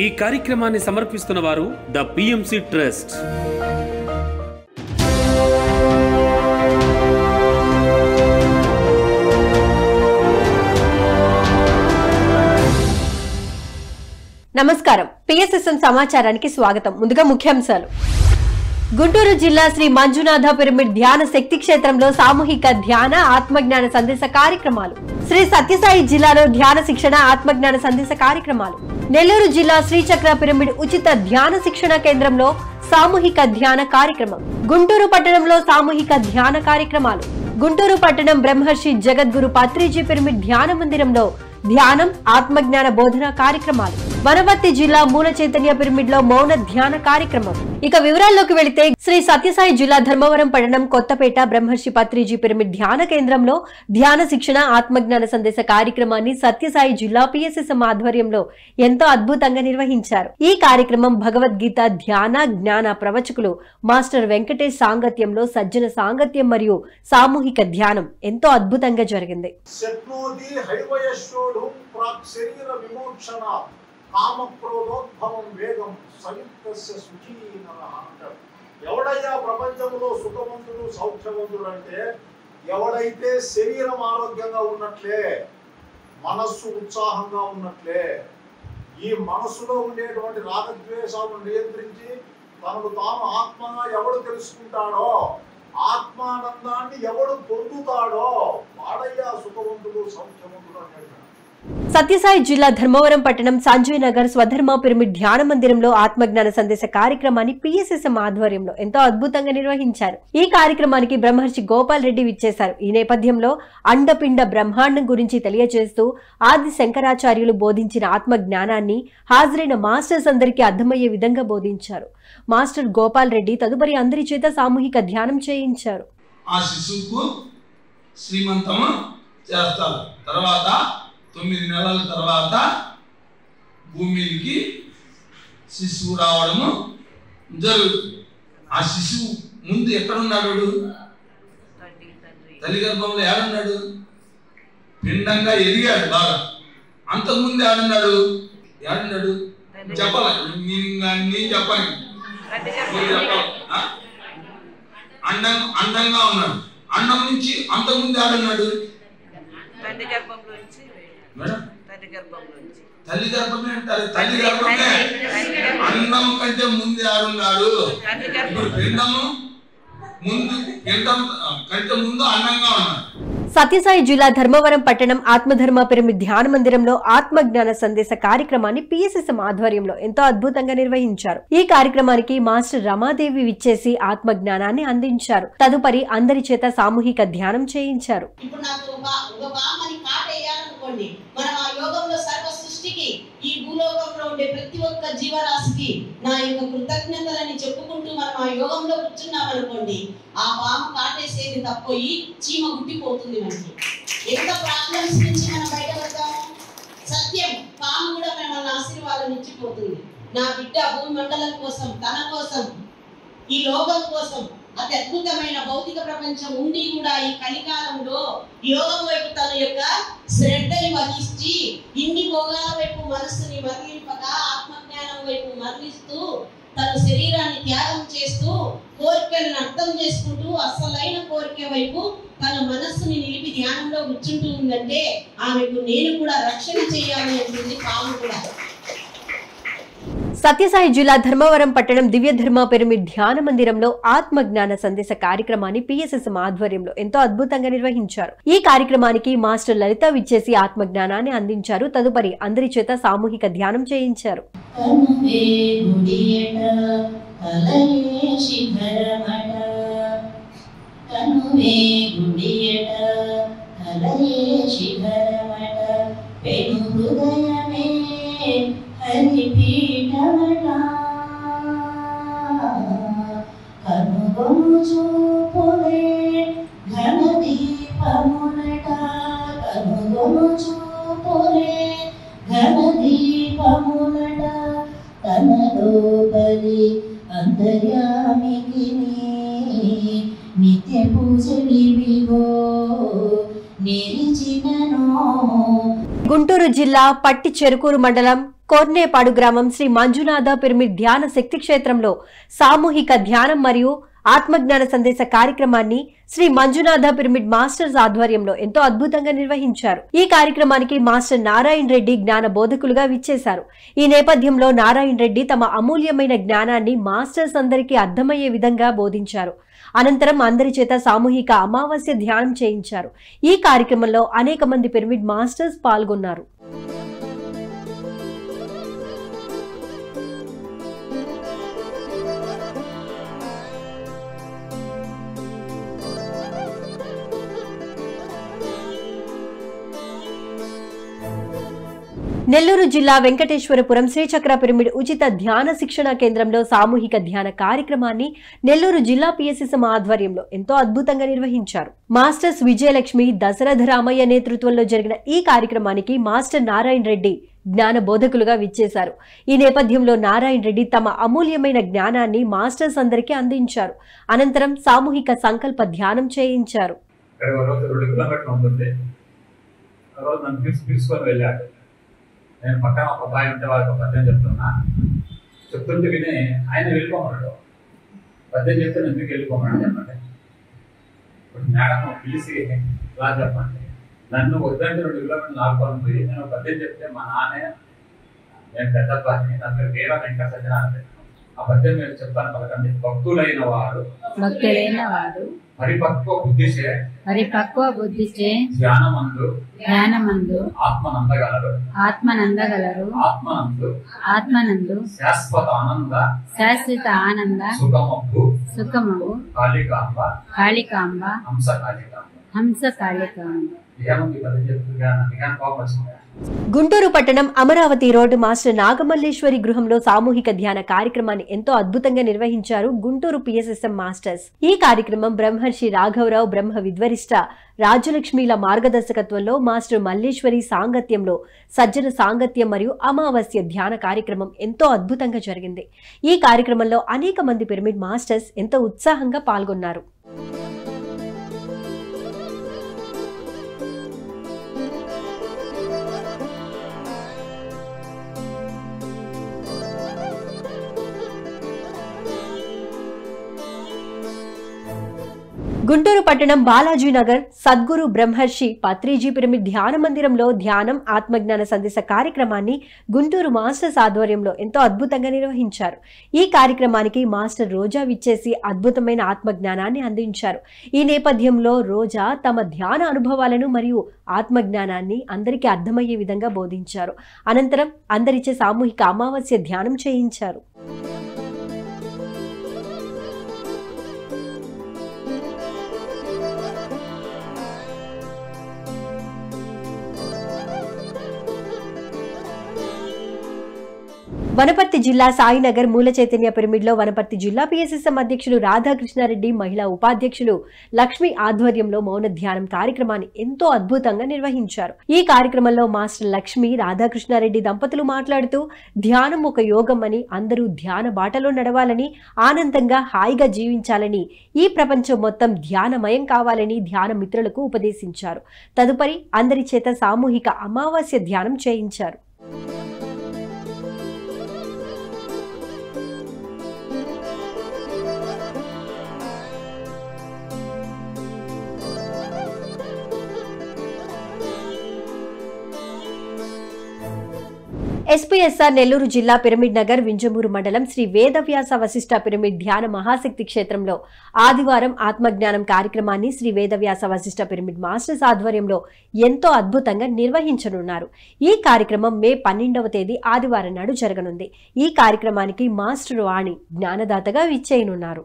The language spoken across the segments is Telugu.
ఈ కార్యక్రమాన్ని సమర్పిస్తున్న వారు ద పిఎంసి ట్రస్ట్. నమస్కారం. పిఎస్ఎస్ఎం సమాచారానికి స్వాగతం. ముందుగా ముఖ్యాంశాలు. గుంటూరు జిల్లా శ్రీ మంజునాథ పిరమిడ్ ధ్యాన శక్తి క్షేత్రంలో సామూహిక ధ్యాన ఆత్మజ్ఞాన సందేశ కార్యక్రమాలు. శ్రీ సత్యసాయి జిల్లాలో ధ్యాన శిక్షణ ఆత్మజ్ఞాన సందేశ కార్యక్రమాలు. నెల్లూరు జిల్లా శ్రీచక్ర పిరమిడ్ ఉచిత ధ్యాన శిక్షణ కేంద్రంలో సామూహిక ధ్యాన కార్యక్రమం. గుంటూరు పట్టణంలో సామూహిక ధ్యాన కార్యక్రమాలు. గుంటూరు పట్టణం బ్రహ్మర్షి జగద్గురు పత్రిజీ పిరమిడ్ ధ్యాన మందిరంలో ధ్యానం ఆత్మజ్ఞాన బోధన కార్యక్రమాలు. వనపర్తి జిల్లా మూల చైతన్య పిరమిడ్ లో మౌన ధ్యాన కార్యక్రమం. ఇక వివరాల్లోకి వెళితే శ్రీ సత్యసాయి జిల్లా ధర్మవరం పట్టణం కొత్తపేట బ్రహ్మర్షి పత్రిజీ పిరమిడ్ ధ్యాన కేంద్రంలో ధ్యాన శిక్షణ ఆత్మజ్ఞాన సందేశ కార్యక్రమాన్ని సత్యసాయి జిల్లా పిఎస్ఎస్ఎం ఆధ్వర్యంలో ఎంతో అద్భుతంగా నిర్వహించారు. ఈ కార్యక్రమం భగవద్గీత ధ్యాన జ్ఞాన ప్రవచకులు మాస్టర్ వెంకటేష్ సాంగత్యంలో సజ్జన సాంగత్యం మరియు సామూహిక ధ్యానం ఎంతో అద్భుతంగా జరిగింది. కామక్రోధోద్భవం వేగం సంయుక్తస్య సుఖీనరః అంటారు. ఎవడయ్యా ప్రపంచంలో సుఖవంతుడు సౌఖ్యవంతుడు అంటే ఎవడైతే శరీరం ఆరోగ్యంగా ఉన్నట్లే మనస్సు ఉత్సాహంగా ఉన్నట్లే ఈ మనస్సులో ఉండేటువంటి రాగద్వేషాలను నియంత్రించి తనకు తాను ఆత్మగా ఎవడు తెలుసుకుంటాడో ఆత్మానందాన్ని ఎవడు పొందుతాడో వాడయ్యా సుఖవంతుడు సౌఖ్యవంతుడు అంటే. సత్యసాయి జిల్లా ధర్మవరం పట్టణం సంజయ్ నగర్ స్వధర్మ పిరమిడ్ ధ్యాన మందిరంలో ఆత్మజ్ఞాన సందేశ కార్యక్రమాన్ని పిఎస్ఎస్ఎం ఆధ్వర్యంలో ఎంతో అద్భుతంగా నిర్వహించారు. ఈ కార్యక్రమానికి బ్రహ్మర్షి గోపాల్ రెడ్డి విచ్చేశారు. ఈ నేపథ్యంలో అండపిండ బ్రహ్మాండం గురించి తెలియజేస్తూ ఆది శంకరాచార్యులు బోధించిన ఆత్మ జ్ఞానాన్ని హాజరైన మాస్టర్స్ అందరికీ అర్థమయ్యే విధంగా బోధించారు. మాస్టర్ గోపాల్ రెడ్డి తదుపరి అందరి చేత సామూహిక ధ్యానం చేయించారు. ఆ శిశువుకు శ్రీమంతము చేస్తారు. తర్వాత 9 నెలల తర్వాత భూమికి శిశువు రావడము జరుగుతుంది. ఆ శిశువు ముందు ఎక్కడున్నాడు? తల్లి గర్భంలో ఏడున్నాడు? పిండంగా ఎదిగాడు బాగా. అంతకుముందు ఏడున్నాడు? చెప్పాలి, మీనింగ్ చెప్పాలి. అండంగా ఉన్నాడు. అండం నుంచి అంతకుముందు ఏడున్నాడు? తల్లి గర్భమే అంటారు. తల్లి గర్భమే అండం కంటే ముందు ఆడున్నాడు. ఇప్పుడు పిండము ముందు పిండం కంటే ముందు అండంగా ఉన్నాడు. సత్యసాయి జిల్లా ధర్మవరం పట్టణం ఆత్మధర్మ పిరమిడ్ ధ్యాన మందిరంలో ఆత్మజ్ఞాన సందేశ కార్యక్రమాన్ని పిఎస్ఎస్ఎం ఆధ్వర్యంలో ఎంతో అద్భుతంగా నిర్వహించారు. ఈ కార్యక్రమానికి మాస్టర్ రమాదేవి విచ్చేసి ఆత్మజ్ఞానాన్ని అందించారు. తదుపరి అందరి చేత సామూహిక ధ్యానం చేయించారు. ఈ భూలోకంలో ఉండే ప్రతి ఒక్క జీవరాశికి నా యొక్క కృతజ్ఞతలని చెప్పుకుంటూ మనం ఆ యోగంలో కూర్చున్నాం అనుకోండి, ఆ పాము కాటేసేది తప్పోయి చీమ గుట్టిపోతుంది. మనకి ఎంత ప్రాబ్లమ్స్ నుంచి మనం బయటపడతాము. సత్యం, పాము కూడా మన ఆశీర్వాదం ఇచ్చిపోతుంది. నా బిడ్డ భూమండలం కోసం, తన కోసం, ఈ లోకం కోసం అతి అద్భుతమైన భౌతిక ప్రపంచం ఉండి కూడా ఈ కలికాలంలో యోగం వైపు తన యొక్క శ్రద్ధని వహించి ఇన్ని భోగాల వైపు మనస్సుని మరలింపక ఆత్మజ్ఞానం వైపు మరలిస్తూ తన శరీరాన్ని త్యాగం చేస్తూ కోరికలను అర్థం చేసుకుంటూ అసలైన కోరిక వైపు తన మనస్సుని నిలిపి ధ్యానంలో కూర్చుంటూ ఉందంటే ఆమెకు నేను కూడా రక్షణ చేయాలి అంటుంది పాము కూడా. సత్యసాయి జిల్లా ధర్మవరం పట్టణం దివ్య ధర్మ పిరమిడ్ ధ్యాన మందిరంలో ఆత్మజ్ఞాన సందేశ కార్యక్రమాన్ని పిఎస్ఎస్ఎం ఆధ్వర్యంలో ఎంతో అద్భుతంగా నిర్వహించారు. ఈ కార్యక్రమానికి మాస్టర్ లలిత విచ్చేసి ఆత్మజ్ఞానాన్ని అందించారు. తదుపరి అందరి చేత సామూహిక ధ్యానం చేయించారు. నిత్య పూజలివిగో గుంటూరు జిల్లా పట్టి చెరుకూరు మండలం కోర్నేపాడు గ్రామం శ్రీ మంజునాథ పిరమిడ్ ధ్యాన శక్తి క్షేత్రంలో సామూహిక ధ్యానం మరియు ఆత్మజ్ఞాన సందేశ కార్యక్రమాన్ని శ్రీ మంజునాథ పిరమిడ్ మాస్టర్స్ ఆధ్వర్యంలో ఎంతో అద్భుతంగా నిర్వహించారు. ఈ కార్యక్రమానికి మాస్టర్ నారాయణ రెడ్డి జ్ఞాన బోధకులుగా విచ్చేశారు. ఈ నేపథ్యంలో నారాయణ రెడ్డి తమ అమూల్యమైన జ్ఞానాన్ని మాస్టర్స్ అందరికీ అర్థమయ్యే విధంగా బోధించారు. అనంతరం అందరి చేత సామూహిక అమావాస్య ధ్యానం చేయించారు. ఈ కార్యక్రమంలో అనేక మంది పిరమిడ్ మాస్టర్స్ పాల్గొన్నారు. నెల్లూరు జిల్లా వెంకటేశ్వరపురం శ్రీచక్ర పిరమిడ్ ఉచిత ధ్యాన శిక్షణ కేంద్రంలో సామూహిక ధ్యాన కార్యక్రమాన్ని నెల్లూరు జిల్లా పిఎస్ఎస్ఎం ఆధ్వర్యంలో ఎంతో అద్భుతంగా నిర్వహించారు. మాస్టర్స్ విజయలక్ష్మి, దశరథ రామయ్య నేతృత్వంలో జరిగిన ఈ కార్యక్రమానికి మాస్టర్ నారాయణ రెడ్డి జ్ఞాన బోధకులుగా విచ్చేశారు. ఈ నేపథ్యంలో నారాయణ రెడ్డి తమ అమూల్యమైన జ్ఞానాన్ని మాస్టర్స్ అందరికీ అందించారు. అనంతరం సామూహిక సంకల్ప ధ్యానం చేయించారు. నేను పక్కన ఒక అబ్బాయి ఉంటే వాళ్ళకి పద్యం చెప్తుంటే విని ఆయన వెళ్ళిపోమన్నాడు. పద్యం చెప్తే ఎందుకు వెళ్ళిపోమన్నాడు చెప్పండి. ఇప్పుడు మేడం పిలిచి ఇలా చెప్పండి, నన్ను వద్దంటే 2 కిలోమీటర్లు ఆడుకోవాలని పోయి నేను పద్యం చెప్తే మా నాన్న నేను పెద్ద అబ్బాయిని నా పేరు వీర వెంకట సత్యనారాయణ ఆ పద్యం మీరు చెప్తాను పలకండి. భక్తులైన వాడు పరిపక్వ బుద్ధిచే ధ్యానమందు ఆత్మనందగలరు ఆత్మనందు శాశ్వత ఆనంద సుఖమగు కాళికాంబ హంస కాళికాంబ. గుంటూరు పట్టణం అమరావతి రోడ్డు మాస్టర్ నాగమల్లేశ్వరి గృహంలో సామూహిక ధ్యాన కార్యక్రమాన్ని ఎంతో అద్భుతంగా నిర్వహించారు గుంటూరు పిఎస్ఎస్ఎం మాస్టర్స్. ఈ కార్యక్రమం బ్రహ్మర్షి రాఘవరావు, బ్రహ్మ విద్వరిష్ట రాజలక్ష్మిల మార్గదర్శకత్వంలో మాస్టర్ మల్లేశ్వరి సాంగత్యంలో సజ్జన సాంగత్యం మరియు అమావాస్య ధ్యాన కార్యక్రమం ఎంతో అద్భుతంగా జరిగింది. ఈ కార్యక్రమంలో అనేక మంది పిరమిడ్ మాస్టర్స్ ఎంతో ఉత్సాహంగా పాల్గొన్నారు. గుంటూరు పట్టణం బాలాజీ నగర్ సద్గురు బ్రహ్మర్షి పత్రిజీ పిరమిడ్ ధ్యాన మందిరంలో ధ్యానం ఆత్మజ్ఞాన సందేశ కార్యక్రమాన్ని గుంటూరు మాస్టర్స్ ఆధ్వర్యంలో ఎంతో అద్భుతంగా నిర్వహించారు. ఈ కార్యక్రమానికి మాస్టర్ రోజా విచ్చేసి అద్భుతమైన ఆత్మజ్ఞానాన్ని అందించారు. ఈ నేపథ్యంలో రోజా తమ ధ్యాన అనుభవాలను మరియు ఆత్మజ్ఞానాన్ని అందరికీ అర్థమయ్యే విధంగా బోధించారు. అనంతరం అందరిచే సామూహిక అమావాస్య ధ్యానం చేయించారు. వనపర్తి జిల్లా సాయినగర్ మూల చైతన్య పిరమిడ్ లో వనపర్తి జిల్లా పిఎస్ఎస్ఎం అధ్యక్షులు రాధాకృష్ణారెడ్డి, మహిళా ఉపాధ్యక్షులు లక్ష్మి ఆధ్వర్యంలో మౌన ధ్యానం కార్యక్రమాన్ని ఎంతో అద్భుతంగా నిర్వహించారు. ఈ కార్యక్రమంలో మాస్టర్ లక్ష్మి, రాధాకృష్ణారెడ్డి దంపతులు మాట్లాడుతూ ధ్యానం ఒక యోగం అని, అందరూ ధ్యాన బాటలో నడవాలని, ఆనందంగా హాయిగా జీవించాలని, ఈ ప్రపంచం మొత్తం ధ్యానమయం కావాలని ధ్యాన మిత్రులకు ఉపదేశించారు. తదుపరి అందరి చేత సామూహిక అమావాస్య ధ్యానం చేయించారు. ఎస్పీఎస్ఆర్ నెల్లూరు జిల్లా పిరమిడ్ నగర్ వింజమూరు మండలం శ్రీ వేదవ్యాస వశిష్ఠ పిరమిడ్ ధ్యాన మహాశక్తి క్షేత్రంలో ఆదివారం ఆత్మజ్ఞానం కార్యక్రమాన్ని శ్రీ వేదవ్యాస వశిష్ఠ పిరమిడ్ మాస్టర్స్ ఆధ్వర్యంలో ఎంతో అద్భుతంగా నిర్వహించనున్నారు. ఈ కార్యక్రమం మే 12వ తేదీ ఆదివారం నాడు జరగనుంది. ఈ కార్యక్రమానికి మాస్టర్ వాణి జ్ఞానదాతగా విచ్చేయనున్నారు.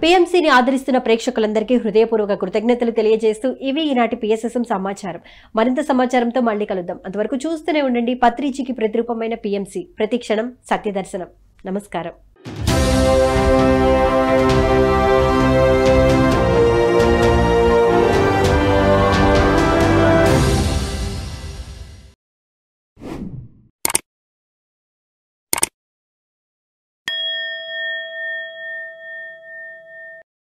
పిఎంసీని ఆదరిస్తున్న ప్రేక్షకులందరికీ హృదయపూర్వక కృతజ్ఞతలు తెలియజేస్తూ ఇవి ఈనాటి పిఎస్ఎస్ఎం సమాచారం. మరింత సమాచారంతో మళ్ళీ కలుద్దాం. అంతవరకు చూస్తూనే ఉండండి పత్రిజీకి ప్రతిరూపమైన పిఎంసీ. ప్రతిక్షణం సత్యదర్శనం. నమస్కారం.